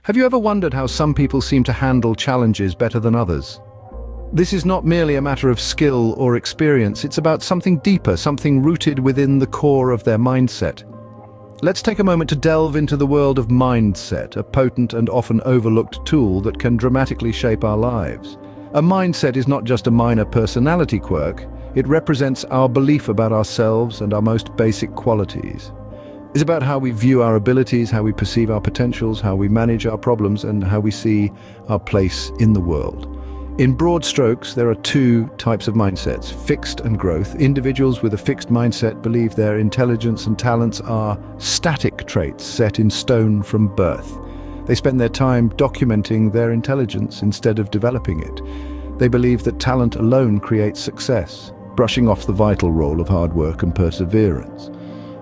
Have you ever wondered how some people seem to handle challenges better than others? This is not merely a matter of skill or experience, it's about something deeper, something rooted within the core of their mindset. Let's take a moment to delve into the world of mindset, a potent and often overlooked tool that can dramatically shape our lives. A mindset is not just a minor personality quirk, it represents our belief about ourselves and our most basic qualities. It's about how we view our abilities, how we perceive our potentials, how we manage our problems, and how we see our place in the world. In broad strokes, there are two types of mindsets, fixed and growth. Individuals with a fixed mindset believe their intelligence and talents are static traits set in stone from birth. They spend their time documenting their intelligence instead of developing it. They believe that talent alone creates success, brushing off the vital role of hard work and perseverance.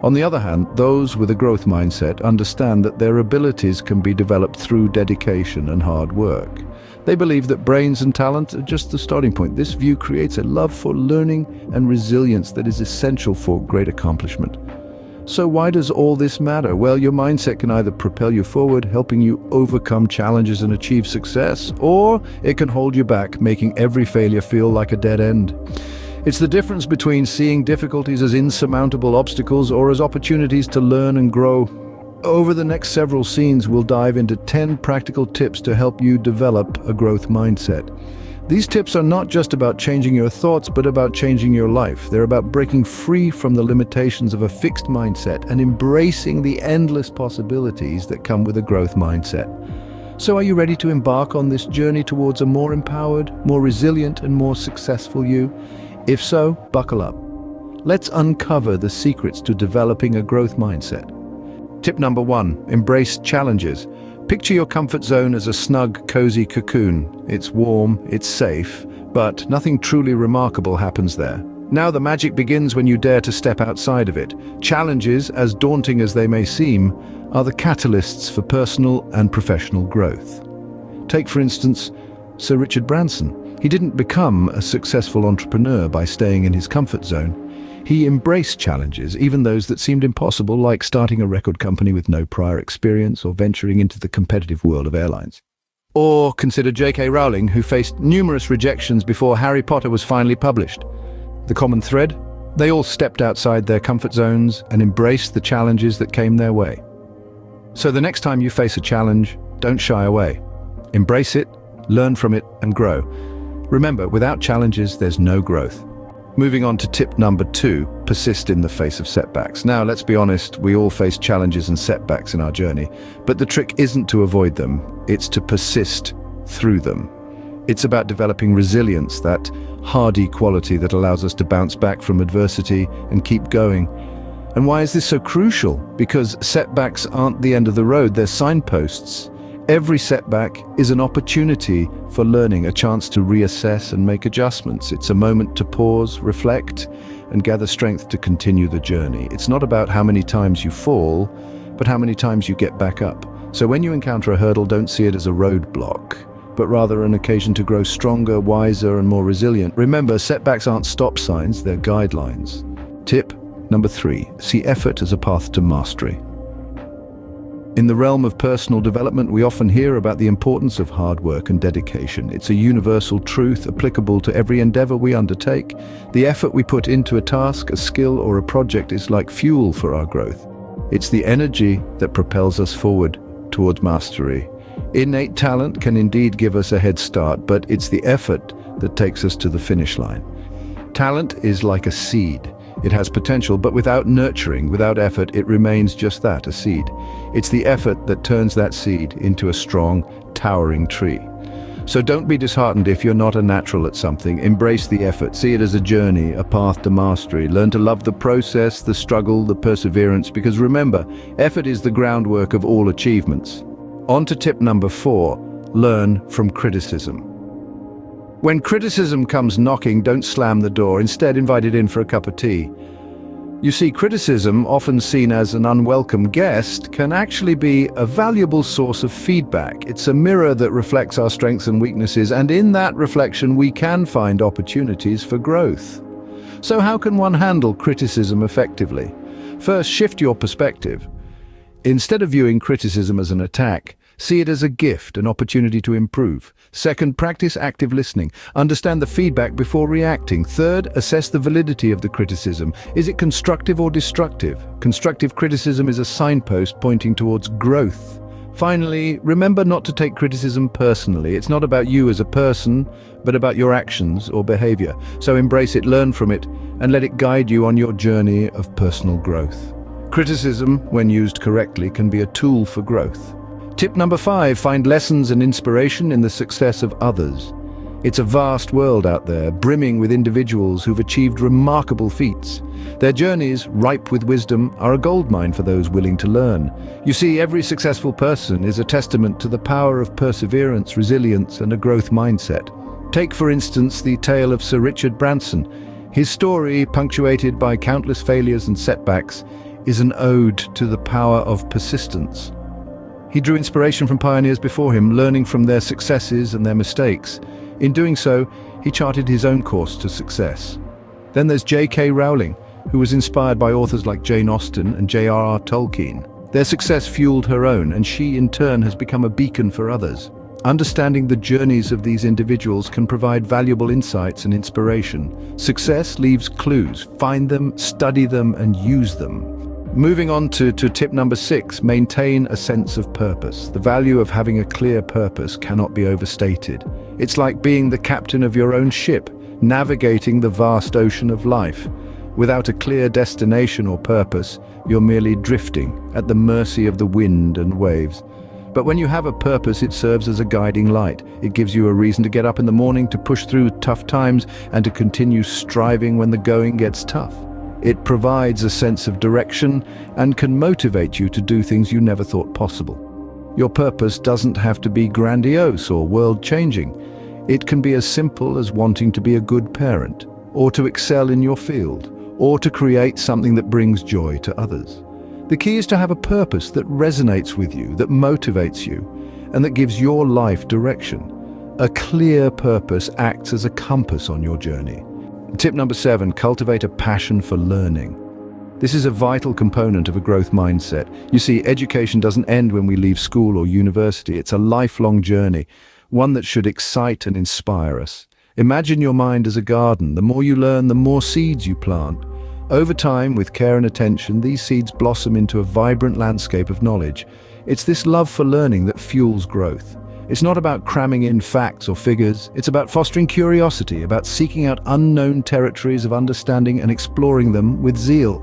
On the other hand, those with a growth mindset understand that their abilities can be developed through dedication and hard work. They believe that brains and talent are just the starting point. This view creates a love for learning and resilience that is essential for great accomplishment. So why does all this matter? Well, your mindset can either propel you forward, helping you overcome challenges and achieve success, or it can hold you back, making every failure feel like a dead end. It's the difference between seeing difficulties as insurmountable obstacles or as opportunities to learn and grow. Over the next several scenes, we'll dive into 10 practical tips to help you develop a growth mindset. These tips are not just about changing your thoughts, but about changing your life. They're about breaking free from the limitations of a fixed mindset and embracing the endless possibilities that come with a growth mindset. So are you ready to embark on this journey towards a more empowered, more resilient, and more successful you? If so, buckle up. Let's uncover the secrets to developing a growth mindset. Tip number 1, embrace challenges. Picture your comfort zone as a snug, cozy cocoon. It's warm, it's safe, but nothing truly remarkable happens there. Now the magic begins when you dare to step outside of it. Challenges, as daunting as they may seem, are the catalysts for personal and professional growth. Take, for instance, Sir Richard Branson. He didn't become a successful entrepreneur by staying in his comfort zone. He embraced challenges, even those that seemed impossible, like starting a record company with no prior experience or venturing into the competitive world of airlines. Or consider J.K. Rowling, who faced numerous rejections before Harry Potter was finally published. The common thread? They all stepped outside their comfort zones and embraced the challenges that came their way. So the next time you face a challenge, don't shy away. Embrace it, learn from it, and grow. Remember, without challenges, there's no growth. Moving on to tip number 2, persist in the face of setbacks. Now, let's be honest, we all face challenges and setbacks in our journey, but the trick isn't to avoid them, it's to persist through them. It's about developing resilience, that hardy quality that allows us to bounce back from adversity and keep going. And why is this so crucial? Because setbacks aren't the end of the road, they're signposts. Every setback is an opportunity for learning, a chance to reassess and make adjustments. It's a moment to pause, reflect, and gather strength to continue the journey. It's not about how many times you fall, but how many times you get back up. So when you encounter a hurdle, don't see it as a roadblock, but rather an occasion to grow stronger, wiser, and more resilient. Remember, setbacks aren't stop signs, they're guidelines. Tip number 3, see effort as a path to mastery. In the realm of personal development, we often hear about the importance of hard work and dedication. It's a universal truth applicable to every endeavor we undertake. The effort we put into a task, a skill, or a project is like fuel for our growth. It's the energy that propels us forward towards mastery. Innate talent can indeed give us a head start, but it's the effort that takes us to the finish line. Talent is like a seed. It has potential, but without nurturing, without effort, it remains just that, a seed. It's the effort that turns that seed into a strong, towering tree. So don't be disheartened if you're not a natural at something. Embrace the effort. See it as a journey, a path to mastery. Learn to love the process, the struggle, the perseverance, because remember, effort is the groundwork of all achievements. On to tip number 4, learn from criticism. When criticism comes knocking, don't slam the door. Instead, invite it in for a cup of tea. You see, criticism, often seen as an unwelcome guest, can actually be a valuable source of feedback. It's a mirror that reflects our strengths and weaknesses, and in that reflection, we can find opportunities for growth. So how can one handle criticism effectively? First, shift your perspective. Instead of viewing criticism as an attack, See it as a gift, an opportunity to improve. Second, practice active listening. Understand the feedback before reacting. Third, assess the validity of the criticism. Is it constructive or destructive? Constructive criticism is a signpost pointing towards growth. Finally, remember not to take criticism personally. It's not about you as a person, but about your actions or behavior. So embrace it, learn from it, and let it guide you on your journey of personal growth. Criticism, when used correctly, can be a tool for growth. Tip number 5, find lessons and inspiration in the success of others. It's a vast world out there, brimming with individuals who've achieved remarkable feats. Their journeys, ripe with wisdom, are a goldmine for those willing to learn. You see, every successful person is a testament to the power of perseverance, resilience, and a growth mindset. Take, for instance, the tale of Sir Richard Branson. His story, punctuated by countless failures and setbacks, is an ode to the power of persistence. He drew inspiration from pioneers before him, learning from their successes and their mistakes. In doing so, he charted his own course to success. Then there's J.K. Rowling, who was inspired by authors like Jane Austen and J.R.R. Tolkien. Their success fueled her own, and she in turn has become a beacon for others. Understanding the journeys of these individuals can provide valuable insights and inspiration. Success leaves clues. Find them, study them, and use them. Moving on to tip number 6, maintain a sense of purpose. The value of having a clear purpose cannot be overstated. It's like being the captain of your own ship, navigating the vast ocean of life. Without a clear destination or purpose, you're merely drifting at the mercy of the wind and waves. But when you have a purpose, it serves as a guiding light. It gives you a reason to get up in the morning, to push through tough times, and to continue striving when the going gets tough. It provides a sense of direction and can motivate you to do things you never thought possible. Your purpose doesn't have to be grandiose or world-changing. It can be as simple as wanting to be a good parent, or to excel in your field, or to create something that brings joy to others. The key is to have a purpose that resonates with you, that motivates you, and that gives your life direction. A clear purpose acts as a compass on your journey. Tip number 7, cultivate a passion for learning. This is a vital component of a growth mindset. You see, education doesn't end when we leave school or university. It's a lifelong journey, one that should excite and inspire us. Imagine your mind as a garden. The more you learn, the more seeds you plant. Over time, with care and attention, these seeds blossom into a vibrant landscape of knowledge. It's this love for learning that fuels growth. It's not about cramming in facts or figures. It's about fostering curiosity, about seeking out unknown territories of understanding and exploring them with zeal.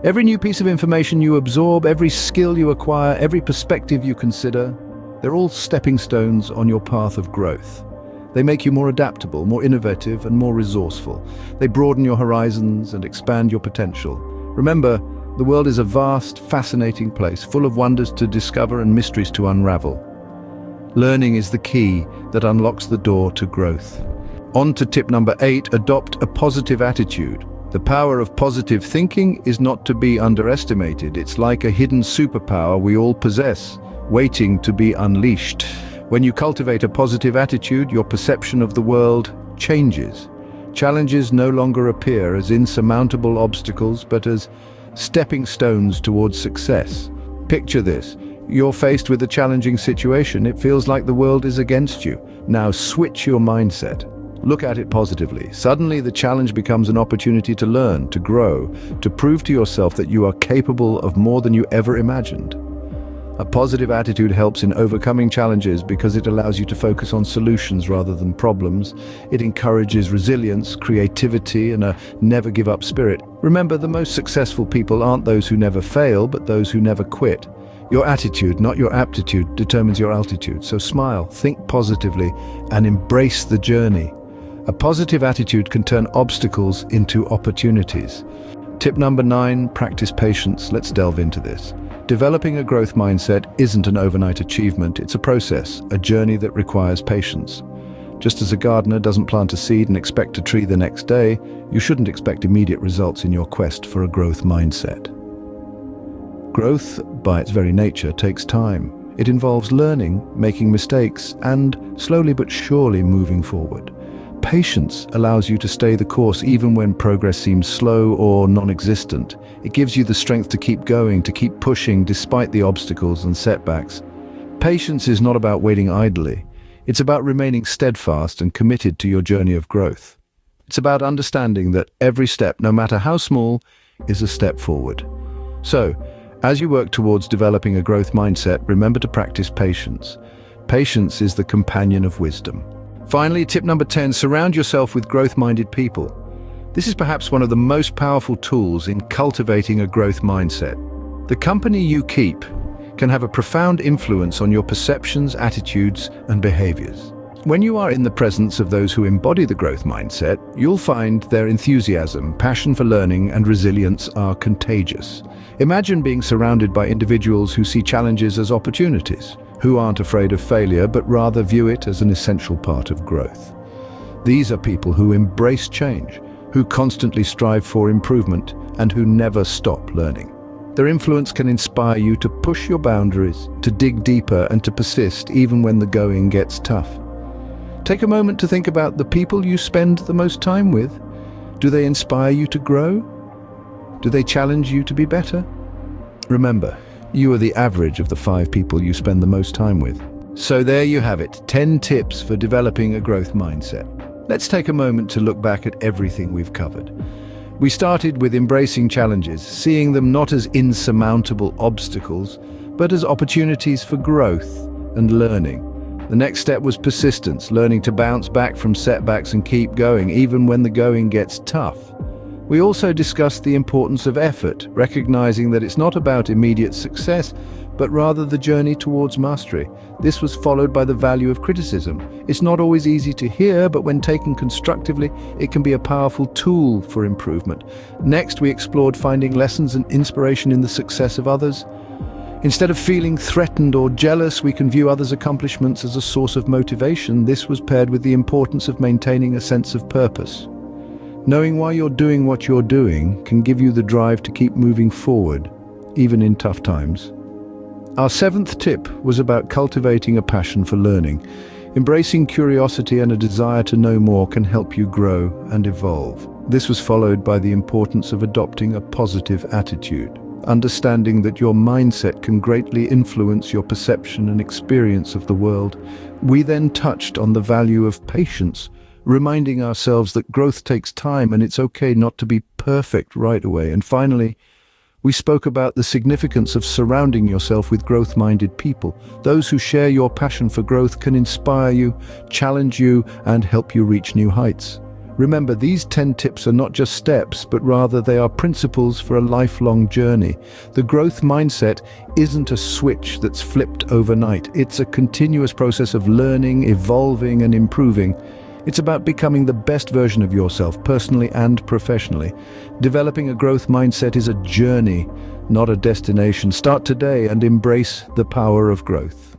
Every new piece of information you absorb, every skill you acquire, every perspective you consider, they're all stepping stones on your path of growth. They make you more adaptable, more innovative, and more resourceful. They broaden your horizons and expand your potential. Remember, the world is a vast, fascinating place, full of wonders to discover and mysteries to unravel. Learning is the key that unlocks the door to growth. On to tip number 8, adopt a positive attitude. The power of positive thinking is not to be underestimated. It's like a hidden superpower we all possess, waiting to be unleashed. When you cultivate a positive attitude, your perception of the world changes. Challenges no longer appear as insurmountable obstacles, but as stepping stones towards success. Picture this. You're faced with a challenging situation. It feels like the world is against you. Now switch your mindset. Look at it positively. Suddenly the challenge becomes an opportunity to learn, to grow, to prove to yourself that you are capable of more than you ever imagined. A positive attitude helps in overcoming challenges because it allows you to focus on solutions rather than problems. It encourages resilience, creativity, and a never-give-up spirit. Remember, the most successful people aren't those who never fail, but those who never quit. Your attitude, not your aptitude, determines your altitude. So smile, think positively, and embrace the journey. A positive attitude can turn obstacles into opportunities. Tip number 9, practice patience. Let's delve into this. Developing a growth mindset isn't an overnight achievement. It's a process, a journey that requires patience. Just as a gardener doesn't plant a seed and expect a tree the next day, you shouldn't expect immediate results in your quest for a growth mindset. Growth, by its very nature, takes time. It involves learning, making mistakes, and slowly but surely moving forward. Patience allows you to stay the course even when progress seems slow or non-existent. It gives you the strength to keep going, to keep pushing despite the obstacles and setbacks. Patience is not about waiting idly. It's about remaining steadfast and committed to your journey of growth. It's about understanding that every step, no matter how small, is a step forward. So, as you work towards developing a growth mindset, remember to practice patience. Patience is the companion of wisdom. Finally, tip number 10, surround yourself with growth-minded people. This is perhaps one of the most powerful tools in cultivating a growth mindset. The company you keep can have a profound influence on your perceptions, attitudes, and behaviors. When you are in the presence of those who embody the growth mindset, you'll find their enthusiasm, passion for learning, and resilience are contagious. Imagine being surrounded by individuals who see challenges as opportunities, who aren't afraid of failure, but rather view it as an essential part of growth. These are people who embrace change, who constantly strive for improvement, and who never stop learning. Their influence can inspire you to push your boundaries, to dig deeper, and to persist even when the going gets tough. Take a moment to think about the people you spend the most time with. Do they inspire you to grow? Do they challenge you to be better? Remember, you are the average of the 5 people you spend the most time with. So there you have it, 10 tips for developing a growth mindset. Let's take a moment to look back at everything we've covered. We started with embracing challenges, seeing them not as insurmountable obstacles, but as opportunities for growth and learning. The next step was persistence, learning to bounce back from setbacks and keep going, even when the going gets tough. We also discussed the importance of effort, recognizing that it's not about immediate success, but rather the journey towards mastery. This was followed by the value of criticism. It's not always easy to hear, but when taken constructively, it can be a powerful tool for improvement. Next, we explored finding lessons and inspiration in the success of others. Instead of feeling threatened or jealous, we can view others' accomplishments as a source of motivation. This was paired with the importance of maintaining a sense of purpose. Knowing why you're doing what you're doing can give you the drive to keep moving forward, even in tough times. Our 7th tip was about cultivating a passion for learning. Embracing curiosity and a desire to know more can help you grow and evolve. This was followed by the importance of adopting a positive attitude. Understanding that your mindset can greatly influence your perception and experience of the world. We then touched on the value of patience, reminding ourselves that growth takes time and it's okay not to be perfect right away. And finally, we spoke about the significance of surrounding yourself with growth-minded people. Those who share your passion for growth can inspire you, challenge you, and help you reach new heights. Remember, these 10 tips are not just steps, but rather they are principles for a lifelong journey. The growth mindset isn't a switch that's flipped overnight. It's a continuous process of learning, evolving, and improving. It's about becoming the best version of yourself, personally and professionally. Developing a growth mindset is a journey, not a destination. Start today and embrace the power of growth.